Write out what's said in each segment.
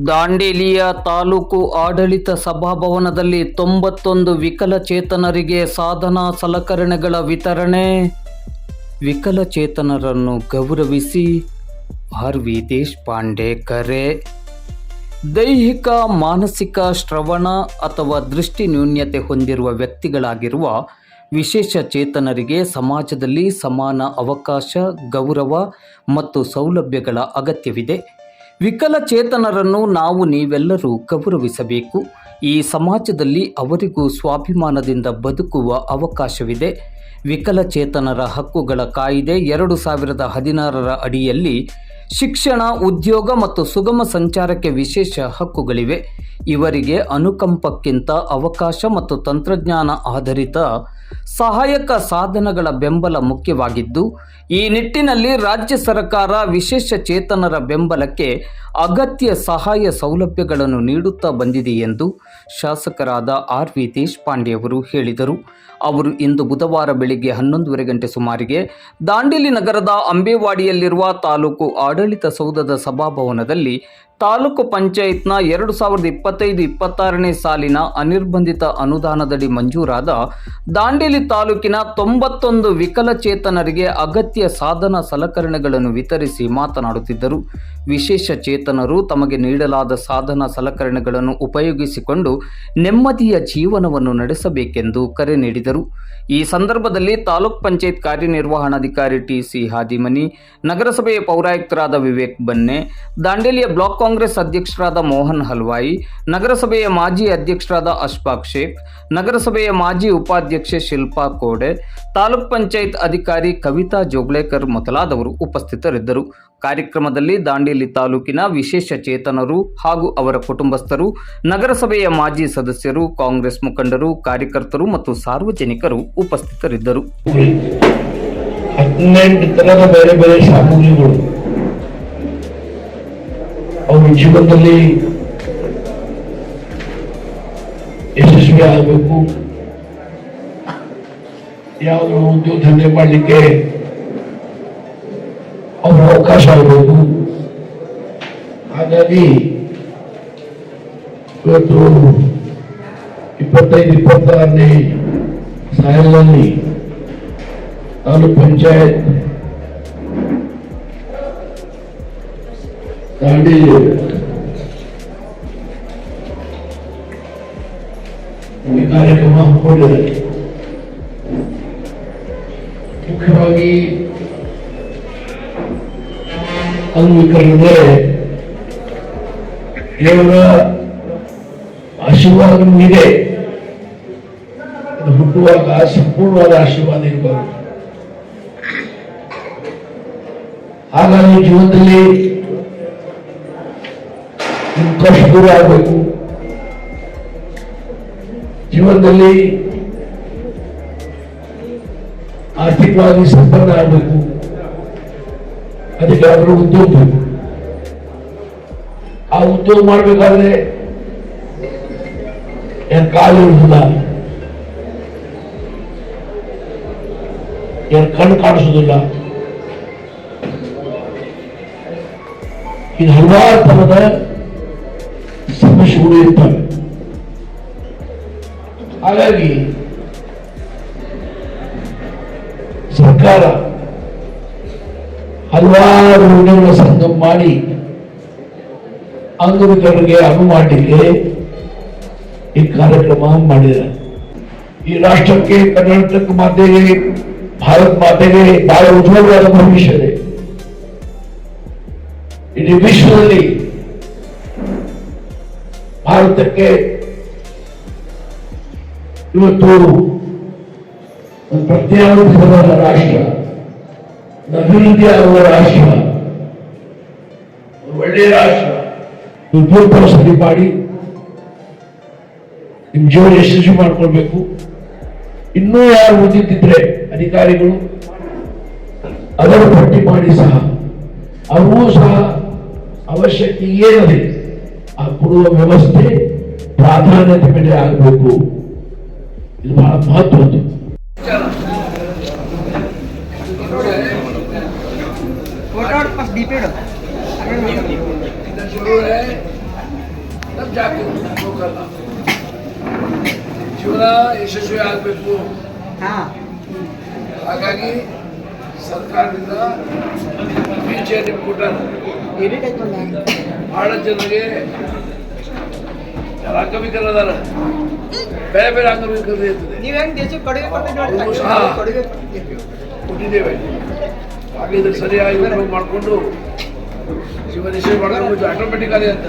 ದಾಂಡೇಲಿಯ ತಾಲೂಕು ಆಡಳಿತ ಸಭಾಭವನದಲ್ಲಿ 91 ವಿಕಲಚೇತನರಿಗೆ ಸಾಧನ ಸಲಕರಣೆಗಳ ವಿತರಣೆ. ವಿಕಲಚೇತನರನ್ನು ಗೌರವಿಸಿ ಆರ್.ವಿ. ದೇಶಪಾಂಡೆ ಕರೆ. ದೈಹಿಕ, ಮಾನಸಿಕ, ಶ್ರವಣ ಅಥವಾ ದೃಷ್ಟಿ ನ್ಯೂನ್ಯತೆ ಹೊಂದಿರುವ ವ್ಯಕ್ತಿಗಳಾಗಿರುವ ವಿಶೇಷ ಚೇತನರಿಗೆ ಸಮಾಜದಲ್ಲಿ ಸಮಾನ ಅವಕಾಶ, ಗೌರವ ಮತ್ತು ಸೌಲಭ್ಯಗಳ ಅಗತ್ಯವಿದೆ. ವಿಕಲಚೇತನರನ್ನು ನೀವೆಲ್ಲರೂ ಗೌರವಿಸಬೇಕು. ಈ ಸಮಾಜದಲ್ಲಿ ಅವರಿಗೂ ಸ್ವಾಭಿಮಾನದಿಂದ ಬದುಕುವ ಅವಕಾಶವಿದೆ. ವಿಕಲಚೇತನರ ಹಕ್ಕುಗಳ ಕಾಯಿದೆ 2016ರ ಅಡಿಯಲ್ಲಿ ಶಿಕ್ಷಣ, ಉದ್ಯೋಗ ಮತ್ತು ಸುಗಮ ಸಂಚಾರಕ್ಕೆ ವಿಶೇಷ ಹಕ್ಕುಗಳಿವೆ. ಇವರಿಗೆ ಅನುಕಂಪಕ್ಕಿಂತ ಅವಕಾಶ ಮತ್ತು ತಂತ್ರಜ್ಞಾನ ಆಧಾರಿತ ಸಹಾಯಕ ಸಾಧನಗಳ ಬೆಂಬಲ ಮುಖ್ಯವಾಗಿದ್ದು, ಈ ನಿಟ್ಟಿನಲ್ಲಿ ರಾಜ್ಯ ಸರ್ಕಾರ ವಿಶೇಷ ಚೇತನರ ಬೆಂಬಲಕ್ಕೆ ಅಗತ್ಯ ಸಹಾಯ ಸೌಲಭ್ಯಗಳನ್ನು ನೀಡುತ್ತಾ ಬಂದಿದೆ ಎಂದು ಶಾಸಕರಾದ ಆರ್.ವಿ. ದೇಶಪಾಂಡೆ ಅವರು ಹೇಳಿದರು. ಅವರು ಇಂದು ಬುಧವಾರ ಬೆಳಿಗ್ಗೆ 11:30 ಗಂಟೆ ಸುಮಾರಿಗೆ ದಾಂಡೇಲಿ ನಗರದ ಅಂಬೇವಾಡಿಯಲ್ಲಿರುವ ತಾಲೂಕು ಆಡಳಿತ ಸೌಧದ ಸಭಾಭವನದಲ್ಲಿ ತಾಲೂಕು ಪಂಚಾಯತ್ನ 2025-26ನೇ ಸಾಲಿನ ಅನಿರ್ಬಂಧಿತ ಅನುದಾನದಡಿ ಮಂಜೂರಾದ ದಾಂಡೇಲಿ ತಾಲೂಕಿನ 91 ವಿಕಲಚೇತನರಿಗೆ ಅಗತ್ಯ ಸಾಧನ ಸಲಕರಣೆಗಳನ್ನು ವಿತರಿಸಿ ಮಾತನಾಡುತ್ತಿದ್ದರು. ವಿಶೇಷ ಚೇತನರು ತಮಗೆ ನೀಡಲಾದ ಸಾಧನ ಸಲಕರಣೆಗಳನ್ನು ಉಪಯೋಗಿಸಿಕೊಂಡು ನೆಮ್ಮದಿಯ ಜೀವನವನ್ನು ನಡೆಸಬೇಕೆಂದು ಕರೆ ನೀಡಿದರು. ಈ ಸಂದರ್ಭದಲ್ಲಿ ತಾಲೂಕ್ ಪಂಚಾಯತ್ ಕಾರ್ಯನಿರ್ವಹಣಾಧಿಕಾರಿ ಟಿ.ಸಿ. ಹಾದಿಮನಿ, ನಗರಸಭೆಯ ಪೌರಾಯುಕ್ತರಾದ ವಿವೇಕ್ ಬನ್ನೆ, ದಾಂಡೇಲಿಯ ಬ್ಲಾಕ್ ಕಾಂಗ್ರೆಸ್ ಅಧ್ಯಕ್ಷರಾದ ಮೋಹನ್ ಹಲ್ವಾಯಿ, ನಗರಸಭೆಯ ಮಾಜಿ ಅಧ್ಯಕ್ಷರಾದ ಅಶ್ಫಾಕ್ ಶೇಖ್, ನಗರಸಭೆಯ ಮಾಜಿ ಉಪಾಧ್ಯಕ್ಷೆ ಶಿಲ್ಪಾ ಕೋಡೆ, ತಾಲೂಕ್ ಪಂಚಾಯತ್ ಅಧಿಕಾರಿ ಕವಿತಾ ಜೋಗ್ಳೇಕರ್ ಮೊದಲಾದವರು ಉಪಸ್ಥಿತರಿದ್ದರು. ಕಾರ್ಯಕ್ರಮದಲ್ಲಿ ದಾಂಡೇಲಿ ತಾಲೂಕಿನ ವಿಶೇಷ ಚೇತನರು ಹಾಗೂ ಅವರ ಕುಟುಂಬಸ್ಥರು, ನಗರಸಭೆಯ ಮಾಜಿ ಸದಸ್ಯರು, ಕಾಂಗ್ರೆಸ್ ಮುಖಂಡರು, ಕಾರ್ಯಕರ್ತರು ಮತ್ತು ಸಾರ್ವಜನಿಕರು ಉಪಸ್ಥಿತರಿದ್ದರು. 18 ತರದ ಬೇರೆ ಬೇರೆ ಸಾಮಗ್ರಿಗಳು ಅವರ ಜೀವನದಲ್ಲಿ ಯಶಸ್ವಿ ಆಗಬೇಕು. ಯಾವುದೋ ಉದ್ಯೋಗ ಧಂದೆ ಮಾಡಲಿಕ್ಕೆ ಅವರ ಅವಕಾಶ ಆಗಬೇಕು. ಹಾಗಾಗಿ ಇವತ್ತು 25-26ನೇ ಸಾಲಿನಲ್ಲಿ ತಾಲೂಕ್ ಪಂಚಾಯತ್ ದಾಂಡೇಲಿ ಈ ಕಾರ್ಯಕ್ರಮ ಹಮ್ಮಿಕೊಂಡಿದೆ. ಮುಖ್ಯವಾಗಿ ಅಂಗವಿಕಲರಿಗೆ ದೇವರ ಆಶೀರ್ವಾದ ಇದೆ. ಹುಟ್ಟುವಾಗ ಸಂಪೂರ್ಣವಾದ ಆಶೀರ್ವಾದ ಇರಬಾರದು. ಹಾಗಾಗಿ ಜೀವನದಲ್ಲಿ ಕಷ್ಟ ದೂರ ಆಗಬೇಕು. ಜೀವನದಲ್ಲಿ ಆರ್ಥಿಕವಾಗಿ ಸಂಪನ್ನ ಆಗಬೇಕು. ಅದಕ್ಕೆ ಅವರ ಉದ್ಯೋಗ ಬೇಕು. ಆ ಉದ್ಯೋಗ ಮಾಡಬೇಕಾದ್ರೆ ಏನ್ ಕಾಲು ಇರುವುದಿಲ್ಲ, ಏನ್ ಕಣ್ಣು ಕಾಣಿಸುವುದಿಲ್ಲ. ಇದು ಹಲವಾರು ತರದ ಸಮಸ್ಯೆಗಳು ಇರ್ತವೆ. ಹಾಗಾಗಿ ಸರ್ಕಾರ ಹಲವಾರು ಯೋಜನೆಗಳ ಸಂಗಮ ಮಾಡಿ ಅಂಗವಿಕಲರಿಗೆ ಅನುವು ಮಾಡಲಿಕ್ಕೆ ಈ ಕಾರ್ಯಕ್ರಮ ಮಾಡಿದ್ದಾರೆ. ಈ ರಾಷ್ಟ್ರಕ್ಕೆ, ಕರ್ನಾಟಕ ಮಾತೆಗೆ, ಭಾರತ ಮಾತೆಗೆ ಬಹಳ ಉಜ್ವಲವಾದ ಭವಿಷ್ಯ ಇದೆ. ಇಡೀ ವಿಶ್ವದಲ್ಲಿ ಭಾರತಕ್ಕೆ ಇವತ್ತು ಒಂದು ಪ್ರತ್ಯೇಕವಾದ ರಾಷ್ಟ್ರ, ಅಭಿವೃದ್ಧಿ ಆಗುವ ರಾಷ್ಟ್ರ, ಒಳ್ಳೆಯ ರಾಷ್ಟ್ರ. ಉದ್ಯೋಗ ಸರಿ ಮಾಡಿ ನಿಮ್ ಜೀವನ ಯಶಸ್ವಿ ಮಾಡ್ಕೊಳ್ಬೇಕು. ಇನ್ನೂ ಯಾರು ಓದಿದ್ದಿದ್ರೆ ಅಧಿಕಾರಿಗಳು ಅದರ ಪಟ್ಟಿ ಮಾಡಿ ಸಹ ಅವರೂ ಸಹ ಅವಶ್ಯಕತೆ ಏನಿದೆ ಆ ಕೊಡುವ ವ್ಯವಸ್ಥೆ ಪ್ರಾಧಾನ್ಯತೆ ಮೇಲೆ ಆಗಬೇಕು. ಇದು ಬಹಳ ಮಹತ್ವದ್ದು. फोटो बस डीपीड इधर शुरू है ನಮ್ಮ ಜಾತಿ ಲೋಕಲ್ ಜೀವನ ಯಶಸ್ವಿ ಆಗಬೇಕು. ಹಾಗಾಗಿ ಸರ್ಕಾರದಿಂದ ಪಿಂಚಣಿ ಕೊಟ್ಟಾರ. ಭಾಳ ಜನರಿಗೆ ಅಂಗವಿಕಲ ಅದಾರ, ಬೇರೆ ಬೇರೆ ಅಂಗವಿಕಲತೆ ಇರ್ತದೆ. ಅವ್ರಿಗೂ ಸಹ ಕೊಟ್ಟಿದ್ದೇವೆ. ಹಾಗೆ ಇದ್ರ ಸರಿಯಾಗಿ ಉಪಯೋಗ ಮಾಡಿಕೊಂಡು ಜೀವನ ಯಶಸ್ವಿ ಮಾಡ್ಕೊಂಡು ಆಟೋಮೆಟಿಕಲಿ ಅಂತ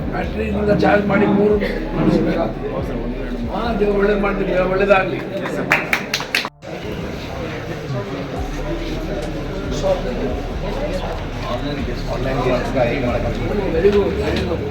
ಬ್ಯಾಟ್ರಿಯಿಂದ ಚಾರ್ಜ್ ಮಾಡಿ 3 ನಡೆಸಬೇಕಾಗ್ತದೆ. ನೀವು ಒಳ್ಳೇದು ಮಾಡ್ತೀರಿ, ಒಳ್ಳೇದಾಗಲಿ. Very good, very good.